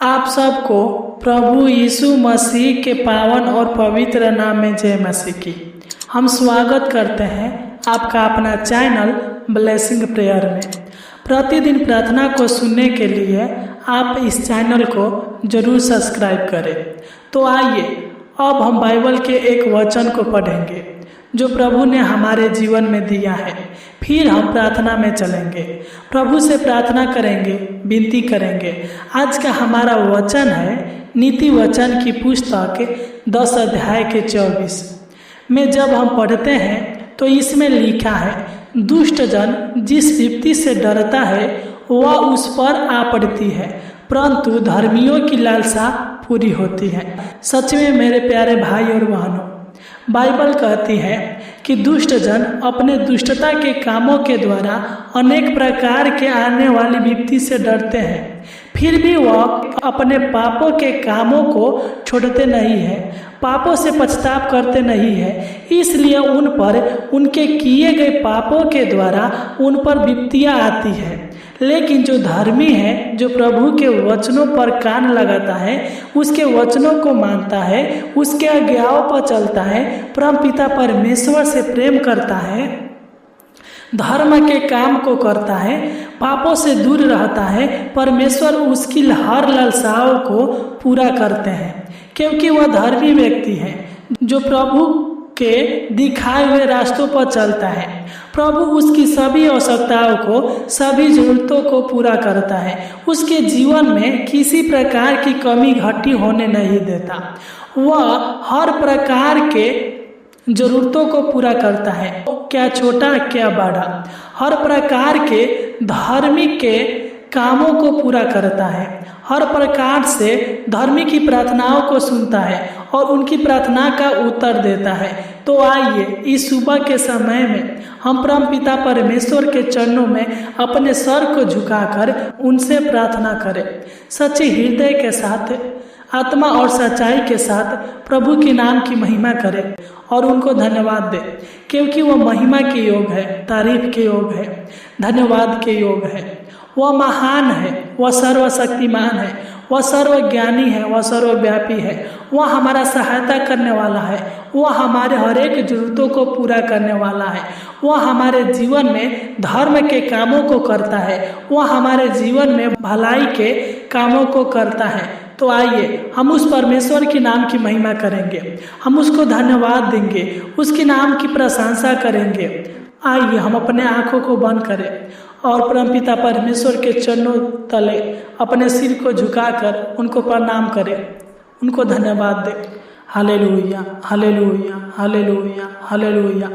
आप सबको प्रभु यीशु मसीह के पावन और पवित्र नाम में जय मसीह की। हम स्वागत करते हैं आपका अपना चैनल ब्लेसिंग प्रेयर में। प्रतिदिन प्रार्थना को सुनने के लिए आप इस चैनल को जरूर सब्सक्राइब करें। तो आइए अब हम बाइबल के एक वचन को पढ़ेंगे जो प्रभु ने हमारे जीवन में दिया है। फिर हम प्रार्थना में चलेंगे, प्रभु से प्रार्थना करेंगे, विनती करेंगे। आज का हमारा वचन है नीति वचन की पुस्तक 10 अध्याय के 24 में। जब हम पढ़ते हैं तो इसमें लिखा है, दुष्ट जन जिस विपत्ति से डरता है वह उस पर आ पड़ती है, परंतु धर्मियों की लालसा पूरी होती है। सच में मेरे प्यारे भाई और बहनों, बाइबल कहती है कि दुष्ट जन अपने दुष्टता के कामों के द्वारा अनेक प्रकार के आने वाली विपत्ति से डरते हैं, फिर भी वह अपने पापों के कामों को छोड़ते नहीं है, पापों से पछताव करते नहीं है। इसलिए उन पर उनके किए गए पापों के द्वारा उन पर विपत्तियां आती है। लेकिन जो धर्मी है, जो प्रभु के वचनों पर कान लगाता है, उसके वचनों को मानता है, उसके आज्ञाओं पर चलता है, परमपिता परमेश्वर से प्रेम करता है, धर्म के काम को करता है, पापों से दूर रहता है, परमेश्वर उसकी हर लालसाओं को पूरा करते हैं, क्योंकि वह धर्मी व्यक्ति है जो प्रभु के दिखाए हुए रास्तों पर चलता है। प्रभु उसकी सभी आवश्यकताओं को, सभी जरूरतों को पूरा करता है। उसके जीवन में किसी प्रकार की कमी घटी होने नहीं देता। वह हर प्रकार के जरूरतों को पूरा करता है, क्या छोटा क्या बड़ा, हर प्रकार के धार्मिक के कामों को पूरा करता है, हर प्रकार से धर्मी की प्रार्थनाओं को सुनता है और उनकी प्रार्थना का उत्तर देता है। तो आइए इस सुबह के समय में हम परमपिता परमेश्वर के चरणों में अपने सर को झुकाकर उनसे प्रार्थना करें, सच्चे हृदय के साथ, आत्मा और सच्चाई के साथ प्रभु के नाम की महिमा करें और उनको धन्यवाद दें, क्योंकि वह महिमा के योग है, तारीफ के योग है, धन्यवाद के योग है। वह महान है, वह सर्वशक्तिमान है, वह सर्वज्ञानी है, वह सर्वव्यापी है, वह हमारा सहायता करने वाला है, वह हमारे हर एक जरूरतों को पूरा करने वाला है, वह हमारे जीवन में धर्म के कामों को करता है, वह हमारे जीवन में भलाई के कामों को करता है। तो आइए हम उस परमेश्वर के नाम की महिमा करेंगे, हम उसको धन्यवाद देंगे, उसके नाम की प्रशंसा करेंगे। आइए हम अपने आँखों को बंद करें और परमपिता परमेश्वर के चरणों तले अपने सिर को झुकाकर उनको प्रणाम करें, उनको धन्यवाद दें। Hallelujah, hallelujah, hallelujah, hallelujah.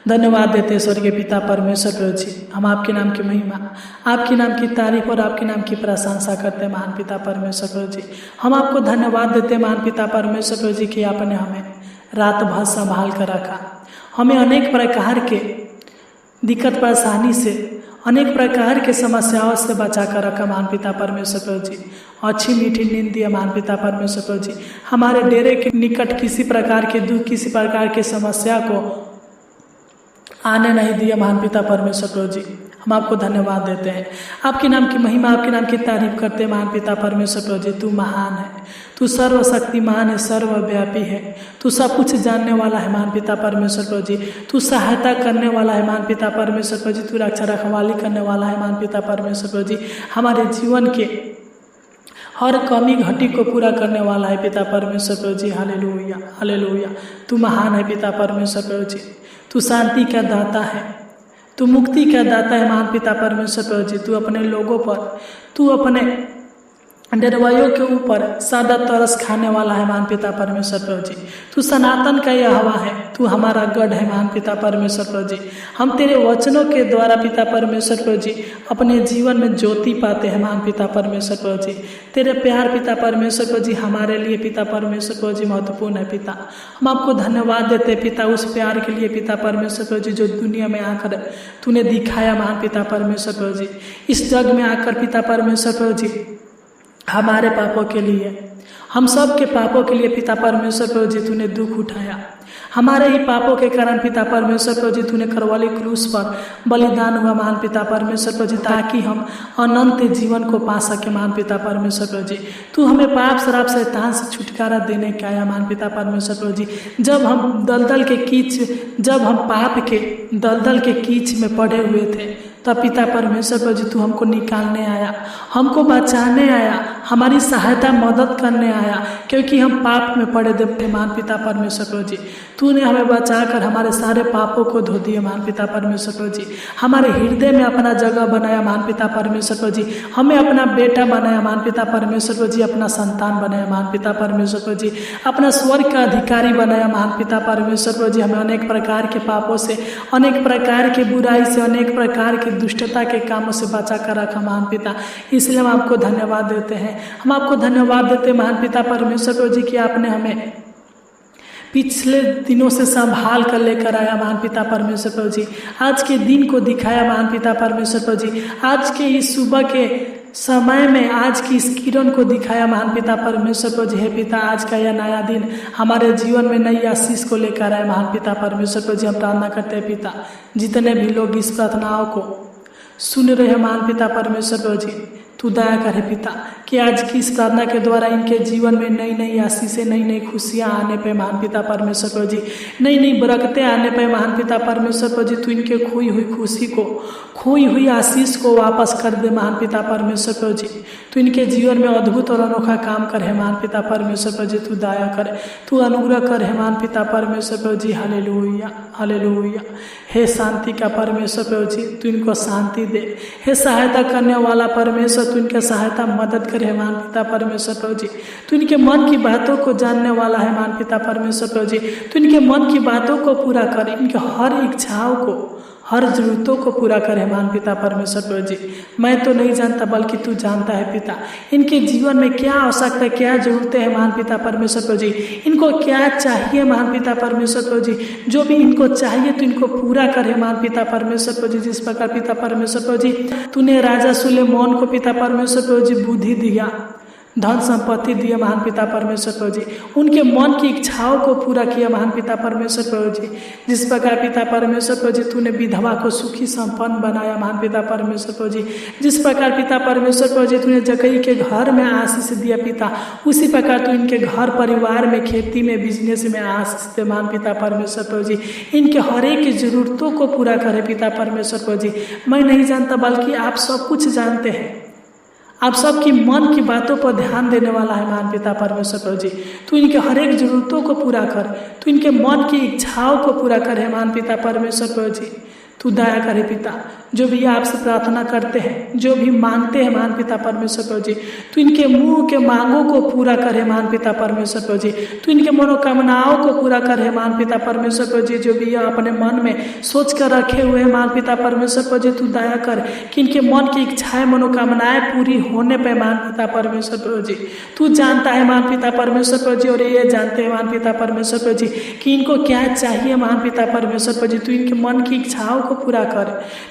धन्यवाद देते स्वर्गीय पिता परमेश्वर प्रभु जी, हम आपके नाम की महिमा, आपके नाम की तारीफ और आपके नाम की प्रशंसा करते हैं महान पिता परमेश्वर प्रभु जी। हम आपको धन्यवाद देते हैं महान पिता परमेश्वर प्रभु जी कि आपने हमें रात भर संभाल कर रखा, हमें अनेक प्रकार के दिक्कत परेशानी से, अनेक प्रकार के समस्याओं से बचा कर रखा महान पिता परमेश्वर प्रभु जी। अच्छी मीठी नींद दिया महान पिता परमेश्वर प्रभु जी। हमारे डेरे के निकट किसी प्रकार के दुख, किसी प्रकार की समस्या को आने नहीं दिया महान पिता परमेश्वर प्रभु जी। हम आपको धन्यवाद देते हैं, आपके नाम की महिमा, आपके नाम की तारीफ करते हैं महान पिता परमेश्वर प्रभु जी। तू महान है, तू सर्वशक्तिमान है, सर्वव्यापी है, तू सब कुछ जानने वाला है महान पिता परमेश्वर प्रभु जी। तू सहायता करने वाला है महान पिता परमेश्वर प्रभु जी। तू रक्षा रखवाली करने वाला है महान पिता परमेश्वर प्रभु जी। हमारे जीवन के हर कमी घटी को पूरा करने वाला है पिता परमेश्वर प्रभु जी। Hallelujah, hallelujah. तू महान है पिता परमेश्वर प्रभु जी। तू शांति का दाता है, तू मुक्ति का दाता है महान पिता परमेश्वर प्रभु जी। तू अपने लोगों पर, तू अपने निर्भयों के ऊपर सदा तरस खाने वाला है महान पिता परमेश्वर प्रभु जी। तू सनातन का यहोवा है, तू हमारा गढ़ है महान पिता परमेश्वर प्रभु जी। हम तेरे वचनों के द्वारा पिता परमेश्वर प्रभु जी अपने जीवन में ज्योति पाते हैं महान पिता परमेश्वर प्रभु जी। तेरे प्यार पिता परमेश्वर प्रभु जी हमारे लिए पिता परमेश्वर प्रभु जी महत्वपूर्ण है पिता। हम आपको धन्यवाद देते हैं पिता उस प्यार के लिए पिता परमेश्वर प्रभु जी जो दुनिया में आकर तूने दिखाया महान पिता परमेश्वर प्रभु जी। इस जग में आकर पिता परमेश्वर प्रभु जी हमारे पापों के लिए, हम सब के पापों के लिए पिता परमेश्वर प्रभु जी तूने दुख उठाया। हमारे ही पापों के कारण पिता परमेश्वर प्रभु जी तूने करवाली क्रूस पर बलिदान हुआ महान पिता परमेश्वर प्रभु जी, ताकि हम अनंत जीवन को पा सके महान पिता परमेश्वर प्रभु जी। तू हमें पाप शराब शैतान से छुटकारा देने का आया महान पिता परमेश्वर प्रभु जी। जब हम पाप के दलदल के कीच में पड़े हुए थे, तब पिता परमेश्वर प्रभु जी तू हमको निकालने आया, हमको बचाने आया, हमारी सहायता मदद करने आया, क्योंकि हम पाप में पड़े थे महान पिता परमेश्वर प्रभु जी। तूने हमें बचाकर हमारे सारे पापों को धो दिया महान पिता परमेश्वर प्रभु जी। हमारे हृदय में अपना जगह बनाया महान पिता परमेश्वर प्रभु जी। हमें अपना बेटा बनाया महान पिता परमेश्वर प्रभु जी, अपना संतान बनाया महान पिता परमेश्वर प्रभु जी, अपना स्वर्ग का अधिकारी बनाया महान पिता परमेश्वर प्रभु जी। हमें अनेक प्रकार के पापों से, अनेक प्रकार की बुराई से, अनेक प्रकार की दुष्टता के कामों से बचा कर रखा महान पिता। इसलिए हम आपको धन्यवाद देते हैं, हम आपको धन्यवाद देते हैं महान पिता परमेश्वर प्रभु जी कि आपने हमें पिछले दिनों से संभाल कर लेकर आया महान पिता परमेश्वर प्रभु जी। आज के दिन को दिखाया महान पिता परमेश्वर प्रभु जी। आज के इस सुबह के समय में आज की इस किरण को दिखाया महान पिता परमेश्वर प्रभु जी। हे पिता, आज का यह नया दिन हमारे जीवन में नई आशीष को लेकर आए महान पिता परमेश्वर प्रभु जी। हम प्रार्थना करते हैं पिता, जितने भी लोग इस प्रार्थनाओं को सुन रहे हैं महान पिता परमेश्वर प्रभु जी, तू दया करे पिता कि आज की इस प्रार्थना के द्वारा इनके जीवन में नई नई आशीषें, नई नई खुशियाँ आने पे महान पिता परमेश्वर प्रभु जी, नई नई बरकतें आने पे महान पिता परमेश्वर प्रभु जी। तू इनके खोई हुई खुशी को, खोई हुई आशीष को वापस कर दे महान पिता परमेश्वर प्रभु जी। तू इनके जीवन में अद्भुत और अनोखा काम कर है महान पिता परमेश्वर प्रभु जी। तू दया कर, तू अनुग्रह कर है महान पिता परमेश्वर प्रभु जी। Hallelujah hallelujah. हे शांति का परमेश्वर प्रभु जी, तू इनको शांति दे। हे सहायता करने वाला परमेश्वर, तू इनके सहायता मदद करे महान पिता परमेश्वर प्रभु जी। तू इनके मन की बातों को जानने वाला है महान पिता परमेश्वर प्रभु जी। तू इनके मन की बातों को पूरा कर, इनके हर इच्छाओं को, हर जरूरतों को पूरा करे महान पिता परमेश्वर प्रभु जी। मैं तो नहीं जानता बल्कि तू जानता है पिता, इनके जीवन में क्या आवश्यकता, क्या जरूरतें हैं महान पिता परमेश्वर प्रभु जी। इनको क्या चाहिए महान पिता परमेश्वर प्रभु जी। जो भी इनको चाहिए तो इनको पूरा करे महान पिता परमेश्वर प्रभु जी। जिस प्रकार पिता परमेश्वर प्रभु जी तूने राजा सुलेमान को पिता परमेश्वर प्रभु जी बुद्धि दिया, धन संपत्ति दिया महान पिता परमेश्वर प्रभु जी, उनके मन की इच्छाओं को पूरा किया महान पिता परमेश्वर प्रभु जी। जिस प्रकार पिता परमेश्वर प्रभु जी तूने विधवा को सुखी संपन्न बनाया महान पिता परमेश्वर प्रभु जी। जिस प्रकार पिता परमेश्वर प्रभु जी तूने जकई के घर में आशीष दिया पिता, उसी प्रकार तू इनके घर परिवार में, खेती में, बिजनेस में आशीष दे महान पिता परमेश्वर प्रभु जी। इनके हर एक जरूरतों को पूरा करे पिता परमेश्वर प्रभु जी। मैं नहीं जानता बल्कि आप सब कुछ जानते हैं, आप सबकी मन की बातों पर ध्यान देने वाला है महान पिता परमेश्वर प्रभु जी। तू इनके हर एक जरूरतों को पूरा कर, तू इनके मन की इच्छाओं को पूरा कर है महान पिता परमेश्वर प्रभु जी। तू दया करे पिता, जो भी आपसे प्रार्थना करते हैं, जो भी मांगते हैं महान पिता परमेश्वर प्रभु जी, तू इनके मुंह के मांगों को पूरा करे महान पिता परमेश्वर प्रभु जी। तू इनके मनोकामनाओं को पूरा करे महान पिता परमेश्वर प्रभु जी। जो भी अपने मन में सोच कर रखे हुए हैं महान पिता परमेश्वर प्रभु जी, तू दया कर कि इनके मन की इच्छाएं, मनोकामनाएं पूरी होने पर महान पिता परमेश्वर प्रभु जी। तू जानता है महान पिता परमेश्वर प्रभु जी, और ये जानते हैं महान पिता परमेश्वर प्रभु जी कि इनको क्या चाहिए महान पिता परमेश्वर प्रभु जी। तू इनके मन की इच्छाओं को पूरा कर,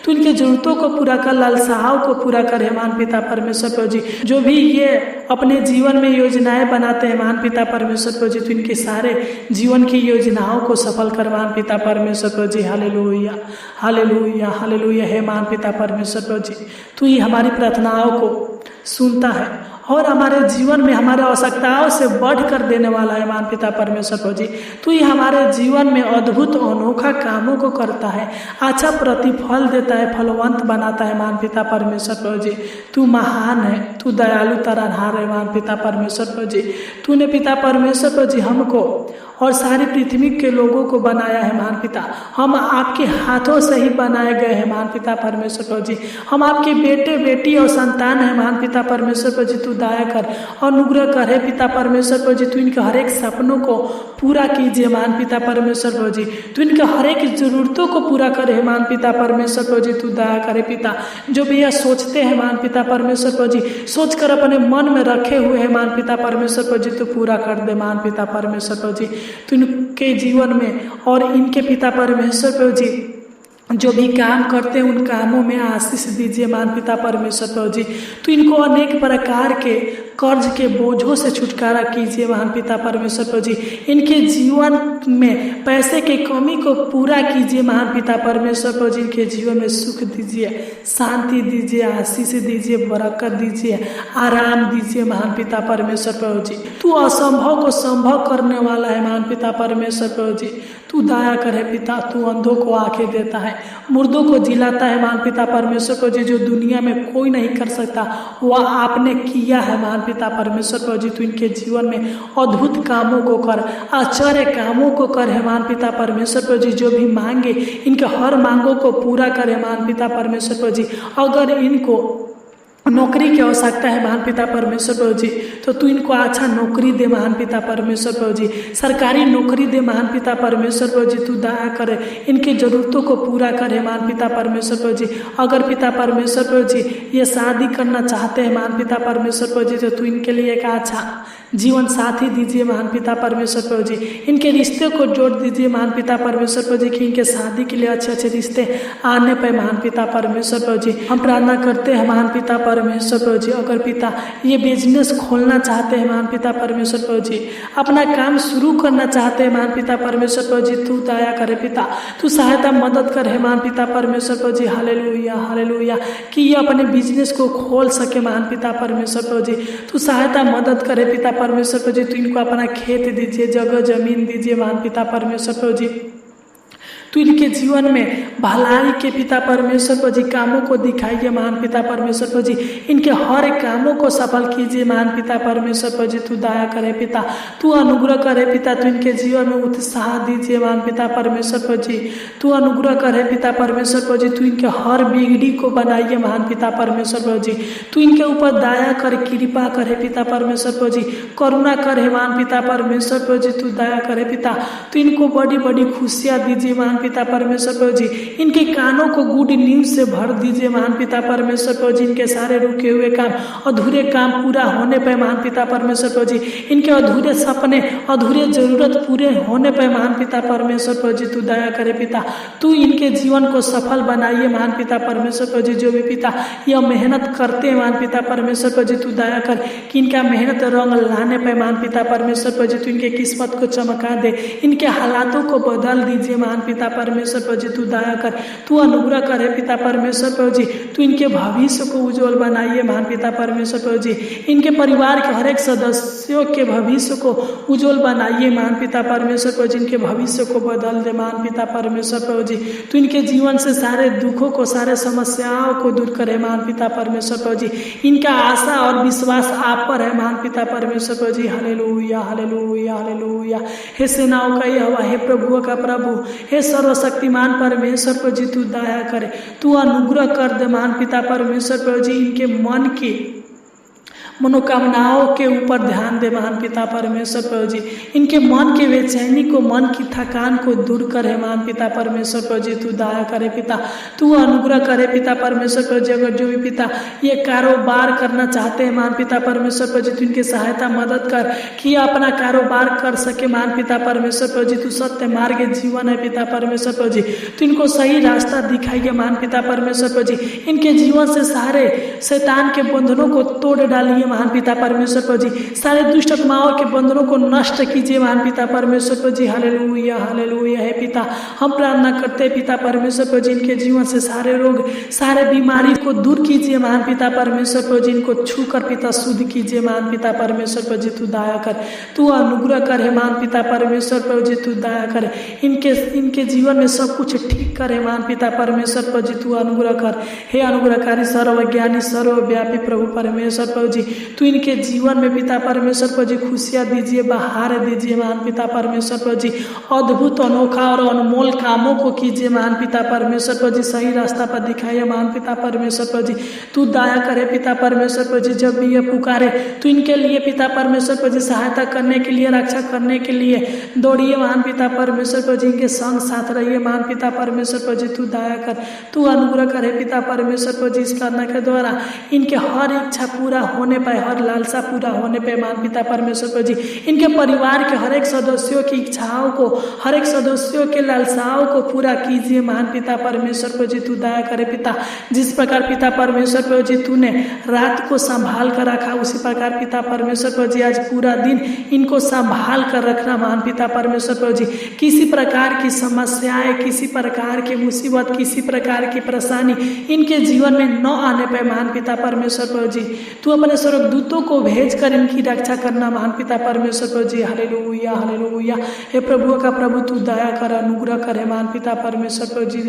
तू इनके जरूरतों को पूरा कर, लालसाओं को पूरा कर है महान पिता परमेश्वर प्रभु जी। जो भी ये अपने जीवन में योजनाएं बनाते हैं महान पिता परमेश्वर प्रभु जी, तू इनके सारे जीवन की योजनाओं को सफल कर महान पिता परमेश्वर प्रभु जी। Hallelujah hallelujah hallelujah. हे महान पिता परमेश्वर प्रभु जी, तू ही हमारी प्रार्थनाओं को सुनता है और हमारे जीवन में हमारे आवश्यकताओं से बढ़कर देने वाला है महान पिता परमेश्वर प्रभु जी। तू ही हमारे जीवन में अद्भुत अनोखा कामों को करता है, अच्छा प्रतिफल देता है, फलवंत बनाता है महान पिता परमेश्वर प्रभु जी। तू महान है, तू दयालु तारनहार है महान पिता परमेश्वर प्रभु जी। तूने पिता परमेश्वर प्रभु जी हमको और सारी पृथ्वी के लोगों को बनाया है महान पिता। हम आपके हाथों से ही बनाए गए हैं महान पिता परमेश्वर प्रभु जी। हम आपके बेटे बेटी और संतान है महान पिता परमेश्वर प्रभु जी। तू दया कर, अनुग्रह कर हे पिता परमेश्वर प्रभु जी। तू इनके हर एक सपनों को पूरा कीजिए महान पिता परमेश्वर प्रभु जी। तू इनके हर एक जरूरतों को पूरा करे हे महान पिता परमेश्वर प्रभु जी। तू दया करे पिता, जो भी यह सोचते हैं महान पिता परमेश्वर प्रभु जी, सोच कर अपने मन में रखे हुए हैं महान पिता परमेश्वर प्रभु जी, तू पूरा कर दे महान पिता परमेश्वर प्रभु जी। तू इनके जीवन में और इनके पिता परमेश्वर प्रभु जी जो भी काम करते हैं उन कामों में आशीष दीजिए महान पिता परमेश्वर प्रभु जी। तो इनको अनेक प्रकार के कर्ज के बोझों से छुटकारा कीजिए महान पिता परमेश्वर प्रभु जी। इनके जीवन में पैसे की कमी को पूरा कीजिए महान पिता परमेश्वर प्रभु जी। इनके जीवन में सुख दीजिए, शांति दीजिए, आशीष दीजिए, बरकत दीजिए, आराम दीजिए महान पिता परमेश्वर प्रभु जी। तू असंभव को संभव करने वाला है महान पिता परमेश्वर प्रभु जी। तू दया करे पिता, तू अंधों को आंखें देता है, मुर्दों को जिलाता है महान पिता परमेश्वर प्रभु जी। जो दुनिया में कोई नहीं कर सकता वह आपने किया है महान पिता परमेश्वर प्रभु जी। तू इनके जीवन में अद्भुत कामों को कर, आश्चर्य कामों को कर है महान पिता परमेश्वर प्रभु जी। जो भी मांगे इनके हर मांगों को पूरा करे महान पिता परमेश्वर प्रभु जी। अगर इनको नौकरी की आवश्यकता है महान पिता परमेश्वर प्रभु जी, तो तू इनको अच्छा नौकरी दे महान पिता परमेश्वर प्रभु जी। सरकारी नौकरी दे महान पिता परमेश्वर प्रभु जी। तू दया करे, इनकी जरूरतों को पूरा करे महान पिता परमेश्वर प्रभु जी। अगर पिता परमेश्वर प्रभु जी ये शादी करना चाहते हैं महान पिता परमेश्वर प्रभु जी, तो तू इनके लिए एक अच्छा जीवन साथी दीजिए महान पिता परमेश्वर प्रभु जी। इनके रिश्ते को जोड़ दीजिए महान पिता परमेश्वर प्रभु जी कि इनके शादी के लिए अच्छे अच्छे रिश्ते आने पे महान पिता परमेश्वर प्रभु जी। हम प्रार्थना करते हैं महान पिता परमेश्वर प्रभु जी। अगर पिता ये बिजनेस खोलना चाहते हैं महान पिता परमेश्वर प्रभु जी, अपना काम शुरू करना चाहते हैं महान पिता परमेश्वर प्रभु जी, तू दया करे पिता, तू सहायता मदद करे महान पिता परमेश्वर प्रभु जी। हालेलुया हालेलुया, कि ये अपने बिजनेस को खोल सके महान पिता परमेश्वर प्रभु जी। तू सहायता मदद करे पिता परमेश्वर प्रभु जी। तू इनको अपना खेत दीजिए, जगह जमीन दीजिए महान पिता परमेश्वर प्रभु जी। तो इनके जीवन में भलाई के पिता परमेश्वर प्रभु जी कामों को दिखाइए महान पिता परमेश्वर प्रभु जी। इनके हर एक कामों को सफल कीजिए महान पिता परमेश्वर प्रभु जी। तू दया करे पिता, तू अनुग्रह करे पिता, तू इनके जीवन में उत्साह दीजिए महान पिता परमेश्वर प्रभु जी। तू अनुग्रह करे पिता परमेश्वर प्रभु जी। तू इनके हर बिगड़ी को बनाइए महान पिता परमेश्वर प्रभु जी। तू इनके ऊपर दया करे, कृपा करे पिता परमेश्वर प्रभु जी, करुणा करे महान पिता परमेश्वर प्रभु जी। तू दया करे पिता, तू इनको बड़ी बड़ी खुशियाँ दीजिए महान पिता परमेश्वर प्रभु जी। इनके कानों को गुड न्यूज से भर दीजिए महान पिता परमेश्वर प्रभु जी। इनके सारे रुके हुए काम, अधूरे काम पूरा होने पर महान पिता परमेश्वर प्रभु जी। इनके अधूरे सपने, अधूरे जरूरत पूरे होने पर महान पिता परमेश्वर प्रभु जी। तू दया करे पिता, तू इनके जीवन को सफल बनाइए महान पिता परमेश्वर प्रभु जी। जो भी पिता यह मेहनत करते हैं महान पिता परमेश्वर प्रभु जी, तू दया कर कि इनका मेहनत रंग लाने पर महान पिता परमेश्वर प्रभु जी। तू इनके किस्मत को चमका दे, इनके हालातों को बदल दीजिए महान पिता परमेश्वर प्रभु जी। तू दया कर, तू अनुग्रह करे पिता परमेश्वर प्रभु जी। तू इनके भविष्य को उज्जवल बनाइए महान पिता परमेश्वर प्रभु जी। इनके परिवार के हर एक सदस्यों के भविष्य को उज्जवल बनाइए महान पिता परमेश्वर प्रभु जी। इनके भविष्य को बदल दे महान पिता परमेश्वर प्रभु जी। तू इनके जीवन से सारे दुखों को, सारे समस्याओं को दूर करे महान पिता परमेश्वर प्रभु जी। इनका आशा और विश्वास आप पर है महान पिता परमेश्वर प्रभु जी। Hallelujah hallelujah hallelujah. हे सेनाओं का यहोवा, हे प्रभुओं का प्रभु, हे सर्वशक्तिमान परमेश्वर प्रभु जी, तू दया करे, तू अनुग्रह कर दे महान पिता परमेश्वर प्रभु जी। इनके मन की मनोकामनाओं के ऊपर ध्यान दे महान पिता परमेश्वर प्रभु जी। इनके मन के बेचैनी को, मन की थकान को दूर करे महान पिता परमेश्वर प्रभु जी। तू दया करे पिता, तू अनुग्रह करे पिता परमेश्वर प्रभु जी। अगर जो भी पिता ये कारोबार करना चाहते हैं महान पिता परमेश्वर प्रभु जी, तू इनकी सहायता मदद कर कि अपना कारोबार कर सके महान पिता परमेश्वर प्रभु जी। तू सत्य मार्ग जीवन है पिता परमेश्वर प्रभु जी। तू इनको सही रास्ता दिखाइए महान पिता परमेश्वर प्रभु जी। इनके जीवन से सारे शैतान के बंधनों को तोड़ डालिए महान पिता परमेश्वर प्रभु जी। सारे दुष्ट आत्माओं के बंधनों को नष्ट कीजिए महान पिता परमेश्वर प्रभु जी। Hallelujah hallelujah. है पिता, हम प्रार्थना करते हैं पिता परमेश्वर प्रभु जी, इनके जीवन से सारे रोग, सारे बीमारी को दूर कीजिए महान पिता परमेश्वर प्रभु जी। इनको छू कर पिता शुद्ध कीजिए महान पिता परमेश्वर प्रभु जी। तू दया कर, तू अनुग्रह कर है महान पिता परमेश्वर प्रभु जी। तू दया कर, इनके जीवन में सब कुछ ठीक करे महान पिता परमेश्वर प्रभु जी। तू अनुग्रह कर, हे अनुग्रहकारी सर्वज्ञानी सर्वव्यापी प्रभु परमेश्वर प्रभु जी। तू इनके जीवन में पिता परमेश्वर प्रभु जी खुशियाँ दीजिए, बहार दीजिए महान पिता परमेश्वर प्रभु जी। अद्भुत, अनोखा और अनमोल कामों को कीजिए महान पिता परमेश्वर प्रभु जी। सही रास्ता पर दिखाइए महान पिता परमेश्वर प्रभु जी। तू दया करे पिता परमेश्वर प्रभु जी। जब भी ये पुकारे तो इनके लिए पिता परमेश्वर प्रभु जी सहायता करने के लिए, रक्षा करने के लिए दौड़िए महान पिता परमेश्वर प्रभु जी। इनके संग साथ रहिए महान पिता परमेश्वर प्रभु जी। तू दया कर, तू अनुग्रह करे पिता परमेश्वर प्रभु जी। इस प्रार्थना के द्वारा इनके हर इच्छा पूरा होने पर, हर लालसा पूरा होने पे महान पिता परमेश्वर प्रभु जी इनके परिवार के हर एक सदस्यों की इच्छाओं को, हर एक सदस्यों के लालसाओं को पूरा कीजिए महान पिता परमेश्वर प्रभु जी। तू दया करे पिता, जिस प्रकार पिता परमेश्वर प्रभु जी तूने रात को संभाल कर रखा, उसी प्रकार पिता परमेश्वर प्रभु जी आज पूरा दिन इनको संभाल कर रखना महान पिता परमेश्वर प्रभु जी। किसी प्रकार की समस्याएं, किसी प्रकार की मुसीबत, किसी प्रकार की परेशानी इनके जीवन में न आने पे महान पिता परमेश्वर प्रभु जी तू अपने स्वर्गदूतों को भेजकर इनकी रक्षा करना महान पिता परमेश्वर प्रभु जी। Hallelujah hallelujah. हे प्रभु का प्रभु तू दया कर, अनुग्रह करे महान पिता परमेश्वर प्रभु जी।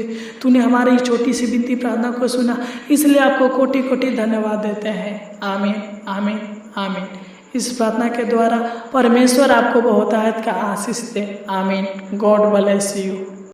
तूने हमारी छोटी सी विनती प्रार्थना को सुना, इसलिए आपको कोटि कोटि धन्यवाद देते हैं। आमीन आमीन आमीन। इस प्रार्थना के द्वारा परमेश्वर आपको बहुत आयत का आशीष दे। आमीन। God bless you.